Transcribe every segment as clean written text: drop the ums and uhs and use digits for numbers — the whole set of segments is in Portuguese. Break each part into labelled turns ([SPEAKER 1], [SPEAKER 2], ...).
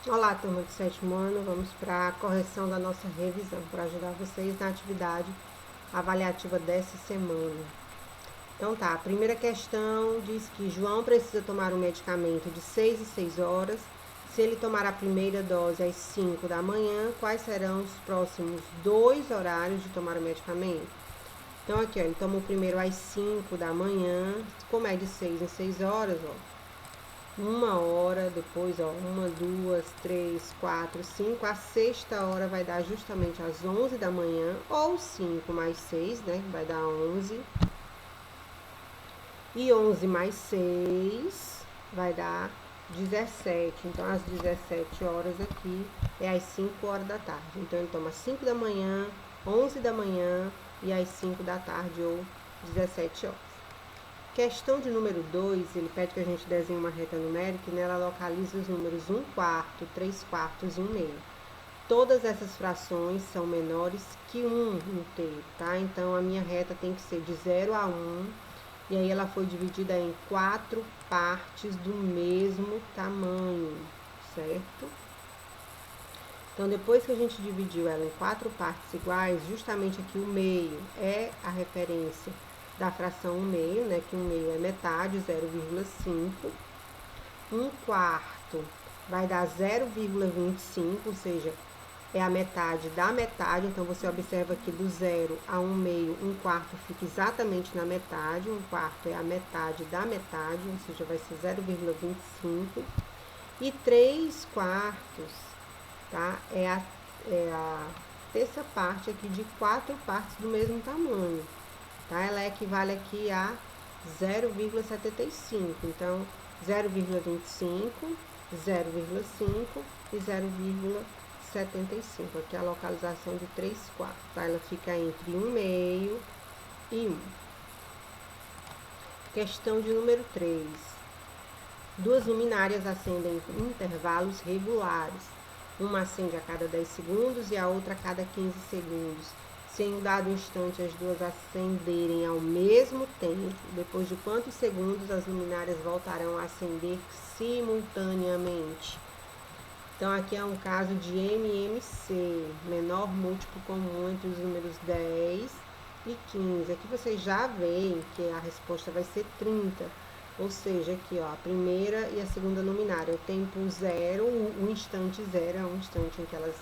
[SPEAKER 1] Olá, turma do sétimo ano, vamos para a correção da nossa revisão, para ajudar vocês na atividade avaliativa dessa semana. Então tá, a primeira questão diz que João precisa tomar um medicamento de 6 em 6 horas. Se ele tomar a primeira dose às 5 da manhã, quais serão os próximos 2 horários de tomar o medicamento? Então aqui, ó, ele toma o primeiro às 5 da manhã, como é de 6 em 6 horas, ó. 1 hora, depois, ó, 1, 2, 3, 4, 5. A sexta hora vai dar justamente às 11 da manhã, ou 5 mais 6, né? Vai dar 11. E 11 mais 6 vai dar 17. Então, às 17 horas aqui é às 5 horas da tarde. Então, ele toma 5 da manhã, 11 da manhã e às 5 da tarde, ou 17 horas. Questão de número 2, ele pede que a gente desenhe uma reta numérica e nela localize os números 1/4, 3/4 e 1/2. Todas essas frações são menores que 1 inteiro, tá? Então, a minha reta tem que ser de 0 a 1, e aí ela foi dividida em 4 partes do mesmo tamanho, certo? Então, depois que a gente dividiu ela em 4 partes iguais, justamente aqui o meio é a referência da fração 1/2, né? Que 1/2 é metade, 0,5. 1/4 vai dar 0,25, ou seja, é a metade da metade. Então, você observa que do 0 a 1/2, 1/4 fica exatamente na metade. 1/4 é a metade da metade, ou seja, vai ser 0,25. E 3/4, tá? É a terça parte aqui de 4 partes do mesmo tamanho, tá? Ela equivale aqui a 0,75. Então, 0,25, 0,5 e 0,75. Aqui é a localização de 3/4, tá? Ela fica entre 1/2 e 1. Questão de número 3. Duas luminárias acendem em intervalos regulares. Uma acende a cada 10 segundos e a outra a cada 15 segundos. Se em um dado instante as duas acenderem ao mesmo tempo, depois de quantos segundos as luminárias voltarão a acender simultaneamente? Então, aqui é um caso de MMC, menor múltiplo comum entre os números 10 e 15. Aqui vocês já veem que a resposta vai ser 30. Ou seja, aqui, ó, a primeira e a segunda luminária, o tempo zero, o instante zero é um instante em que elas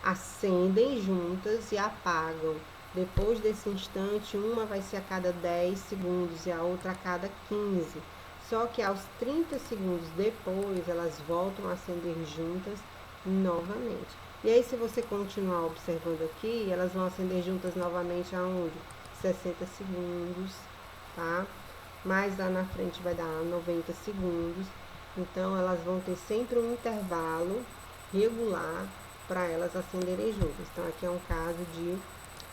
[SPEAKER 1] acendem juntas e apagam. Depois desse instante, uma vai ser a cada 10 segundos e a outra a cada 15. Só que aos 30 segundos depois, elas voltam a acender juntas novamente. E aí, se você continuar observando aqui, elas vão acender juntas novamente aonde? 60 segundos, tá? Mais lá na frente vai dar 90 segundos. Então, elas vão ter sempre um intervalo regular para elas acenderem juntas. Então, aqui é um caso de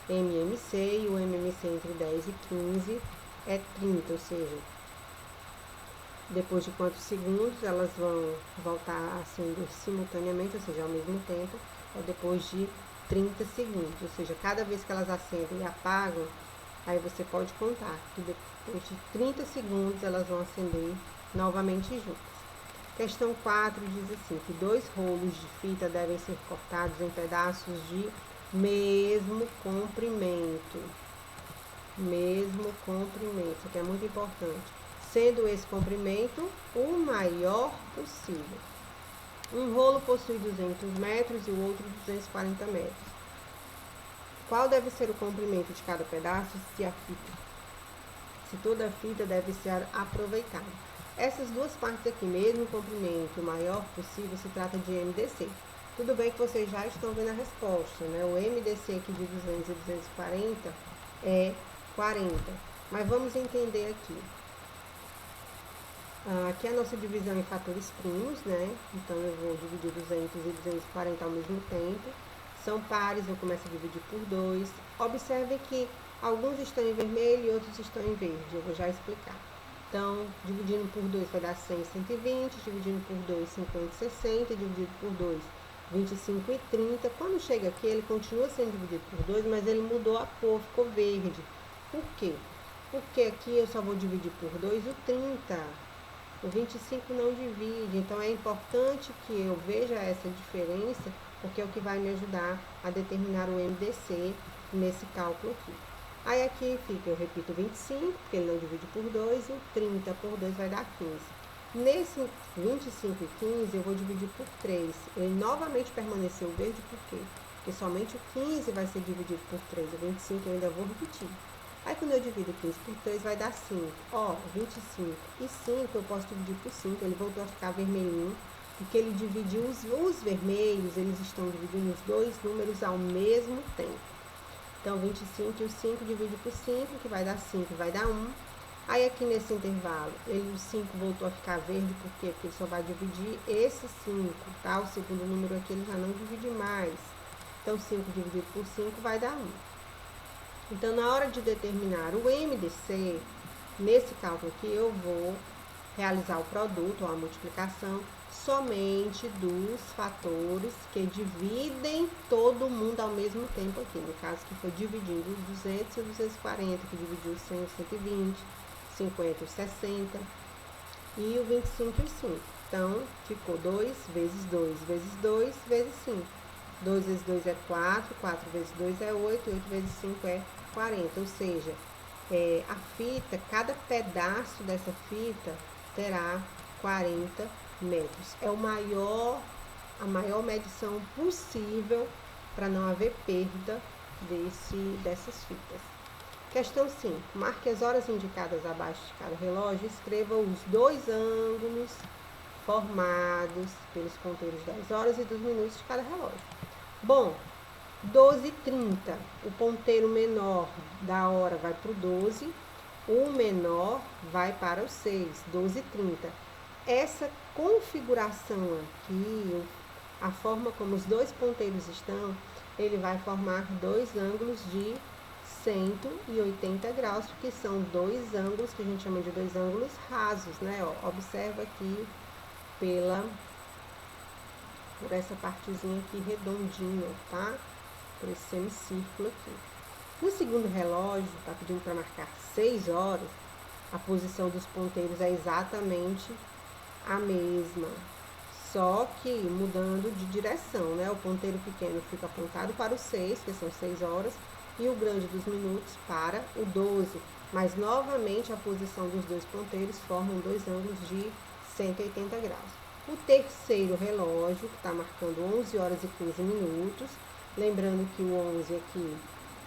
[SPEAKER 1] MMC, e o MMC entre 10 e 15 é 30, ou seja, depois de quantos segundos elas vão voltar a acender simultaneamente, ou seja, ao mesmo tempo, é depois de 30 segundos. Ou seja, cada vez que elas acendem e apagam, aí você pode contar que depois de 30 segundos elas vão acender novamente juntas. Questão 4 diz assim, que 2 rolos de fita devem ser cortados em pedaços de mesmo comprimento. Mesmo comprimento, isso aqui é muito importante. Sendo esse comprimento o maior possível. Um rolo possui 200 metros e o outro 240 metros. Qual deve ser o comprimento de cada pedaço se toda a fita deve ser aproveitada? Essas duas partes aqui, mesmo comprimento o maior possível, se trata de MDC. Tudo bem que vocês já estão vendo a resposta, né? O MDC aqui de 200 e 240 é 40. Mas vamos entender aqui. Aqui é a nossa divisão em fatores primos, né? Então, eu vou dividir 200 e 240 ao mesmo tempo. São pares, eu começo a dividir por 2. Observe que alguns estão em vermelho e outros estão em verde. Eu vou já explicar. Então, dividindo por 2 vai dar 100, 120. Dividindo por 2, 50, 60. Dividido por 2, 25 e 30. Quando chega aqui, ele continua sendo dividido por 2, mas ele mudou a cor, ficou verde. Por quê? Porque aqui eu só vou dividir por 2 o 30. O 25 não divide, então é importante que eu veja essa diferença, porque é o que vai me ajudar a determinar o MDC nesse cálculo aqui. Aí aqui fica, eu repito, 25, porque ele não divide por 2, e 30 por 2 vai dar 15. Nesse 25 e 15, eu vou dividir por 3. Ele novamente permaneceu verde, por quê? Porque somente o 15 vai ser dividido por 3. O 25 eu ainda vou repetir. Aí quando eu divido 15 por 3 vai dar 5. Ó, 25 e 5 eu posso dividir por 5. Ele voltou a ficar vermelhinho, porque ele dividiu os vermelhos, eles estão dividindo os dois números ao mesmo tempo. Então, 25 e o 5 divide por 5, que vai dar 5, vai dar 1. Aí aqui nesse intervalo, o 5 voltou a ficar verde, por quê? Porque ele só vai dividir esse 5, tá? O segundo número aqui ele já não divide mais. Então, 5 dividido por 5 vai dar 1. Então, na hora de determinar o MDC, nesse cálculo aqui, eu vou realizar o produto ou a multiplicação somente dos fatores que dividem todo mundo ao mesmo tempo aqui. No caso, que foi dividindo os 200 e os 240, que dividiu 100 e 120, 50 e 60, e o 25 e 5. Então, ficou 2 vezes 2 vezes 2 vezes 5. 2 vezes 2 é 4, 4 vezes 2 é 8, 8 vezes 5 é 40. Ou seja, a fita, cada pedaço dessa fita terá 40 metros. É a maior medição possível para não haver perda dessas fitas. Questão 5. Marque as horas indicadas abaixo de cada relógio e escreva os dois ângulos formados pelos ponteiros das horas e dos minutos de cada relógio. Bom, 12h30, o ponteiro menor da hora vai para o 12, o menor vai para o 6, 12h30. Essa configuração aqui, a forma como os dois ponteiros estão, ele vai formar dois ângulos de 180 graus, porque são dois ângulos que a gente chama de dois ângulos rasos, né? Ó, observa aqui por essa partezinha aqui redondinha, tá? Por esse semicírculo aqui. No segundo relógio, tá pedindo para marcar 6 horas, a posição dos ponteiros é exatamente a mesma, só que mudando de direção, né? O ponteiro pequeno fica apontado para o 6, que são 6 horas, e o grande dos minutos para o 12. Mas, novamente, a posição dos dois ponteiros formam dois ângulos de 180 graus. O terceiro relógio, que está marcando 11 horas e 15 minutos, lembrando que o 11 aqui,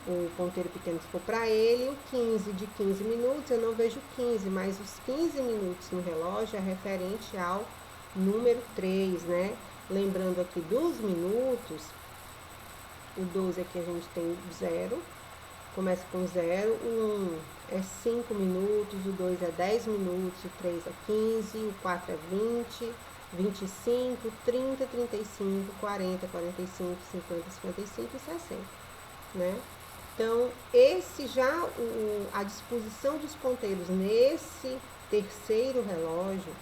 [SPEAKER 1] o ponteiro pequeno ficou para ele, o 15 de 15 minutos, eu não vejo 15, mas os 15 minutos no relógio é referente ao número 3, né? Lembrando aqui dos minutos, o 12 aqui a gente tem 0, começa com 0, o 1 é 5 minutos, o 2 é 10 minutos, o 3 é 15, o 4 é 20, 25, 30, 35, 40, 45, 50, 55 e 60, né? Então, a disposição dos ponteiros nesse terceiro relógio,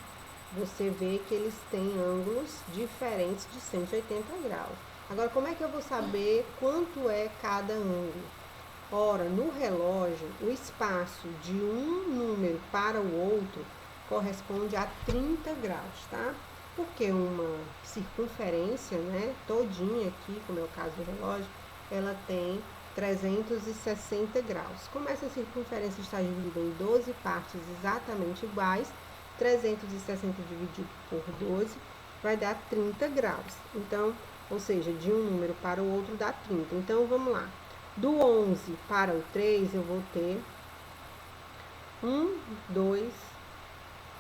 [SPEAKER 1] você vê que eles têm ângulos diferentes de 180 graus. Agora, como é que eu vou saber quanto é cada ângulo? Ora, no relógio, o espaço de um número para o outro corresponde a 30 graus, tá? Porque uma circunferência, né, todinha aqui, como é o caso do relógio, ela tem 360 graus. Como essa circunferência está dividida em 12 partes exatamente iguais, 360 dividido por 12 vai dar 30 graus. Então, ou seja, de um número para o outro dá 30. Então, vamos lá. Do 11 para o 3, eu vou ter 1, 2,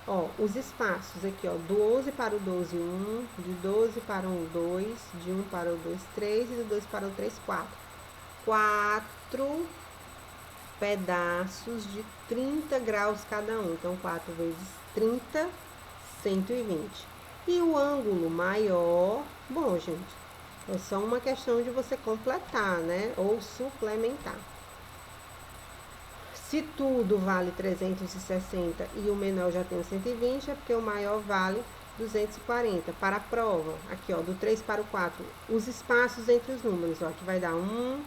[SPEAKER 1] ó, os espaços aqui, ó, do 11 para o 12, 1, de 12 para o 2, de 1 para o 2, 3, e do 2 para o 3, 4. 4 pedaços de 30 graus cada um. Então, 4 vezes 30, 120. E o ângulo maior, bom, gente, é só uma questão de você completar, né? Ou suplementar. Se tudo vale 360 e o menor já tem 120, é porque o maior vale 240. Para a prova, aqui, ó, do 3 para o 4, os espaços entre os números, ó, que vai dar 1,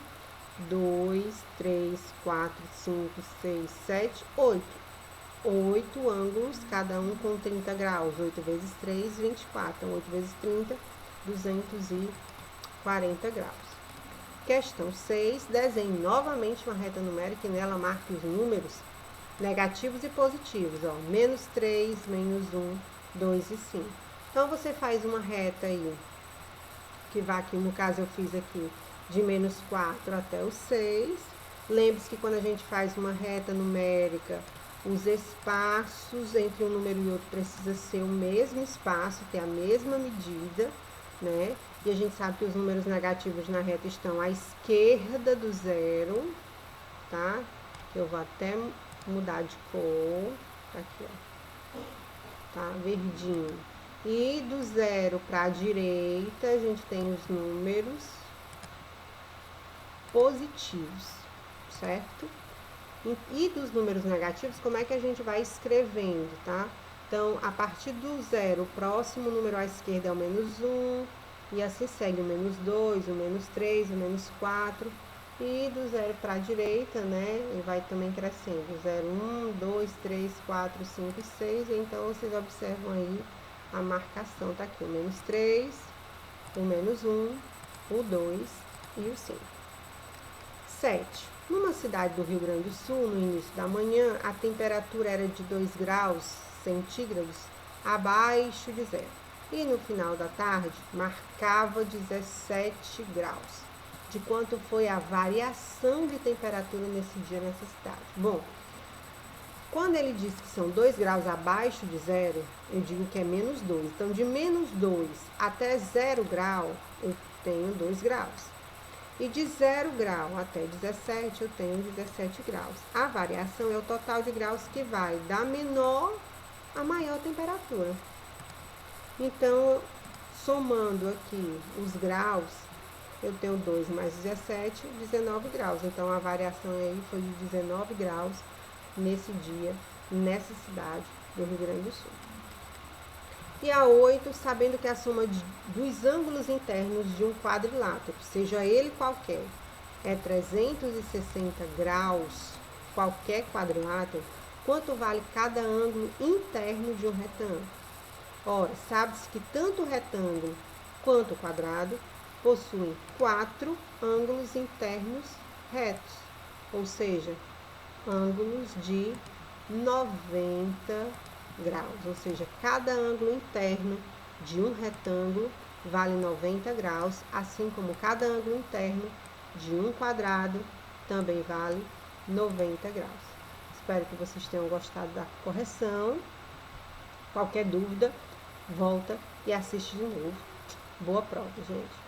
[SPEAKER 1] 2, 3, 4, 5, 6, 7, 8. 8 ângulos, cada um com 30 graus. 8 vezes 3, 24. Então, 8 vezes 30, 240 graus. Questão 6. Desenhe novamente uma reta numérica e nela marque os números negativos e positivos. Ó, menos 3, menos 1, 2 e 5. Então, você faz uma reta aí, que vai aqui, no caso eu fiz aqui, de menos 4 até o 6. Lembre-se que quando a gente faz uma reta numérica, os espaços entre um número e outro precisa ser o mesmo espaço, ter a mesma medida, né? E a gente sabe que os números negativos na reta estão à esquerda do zero, tá? Eu vou até mudar de cor, tá aqui, ó, tá? Verdinho. E do zero para a direita, a gente tem os números positivos, certo? E dos números negativos, como é que a gente vai escrevendo, tá? Então, a partir do zero, o próximo número à esquerda é o menos 1, e assim segue o menos 2, o menos 3, o menos 4, e do zero para a direita, né, ele vai também crescendo, 0, 1, 2, 3, 4, 5 e 6, então vocês observam aí a marcação, tá aqui, o menos 3, o menos 1, o 2 e o 5. 7. Numa cidade do Rio Grande do Sul, no início da manhã, a temperatura era de 2 graus centígrados abaixo de zero. E no final da tarde, marcava 17 graus. De quanto foi a variação de temperatura nesse dia nessa cidade? Bom, quando ele diz que são 2 graus abaixo de zero, eu digo que é menos 2. Então, de menos 2 até 0 grau, eu tenho 2 graus. E de 0 grau até 17, eu tenho 17 graus. A variação é o total de graus que vai da menor à maior temperatura. Então, somando aqui os graus, eu tenho 2 mais 17, 19 graus. Então, a variação aí foi de 19 graus nesse dia, nessa cidade do Rio Grande do Sul. E a 8, sabendo que a soma dos ângulos internos de um quadrilátero, seja ele qualquer, é 360 graus, qualquer quadrilátero, quanto vale cada ângulo interno de um retângulo? Ora, sabe-se que tanto o retângulo quanto o quadrado possuem 4 ângulos internos retos, ou seja, ângulos de 90 graus, ou seja, cada ângulo interno de um retângulo vale 90 graus, assim como cada ângulo interno de um quadrado também vale 90 graus. Espero que vocês tenham gostado da correção. Qualquer dúvida, volta e assiste de novo. Boa prova, gente!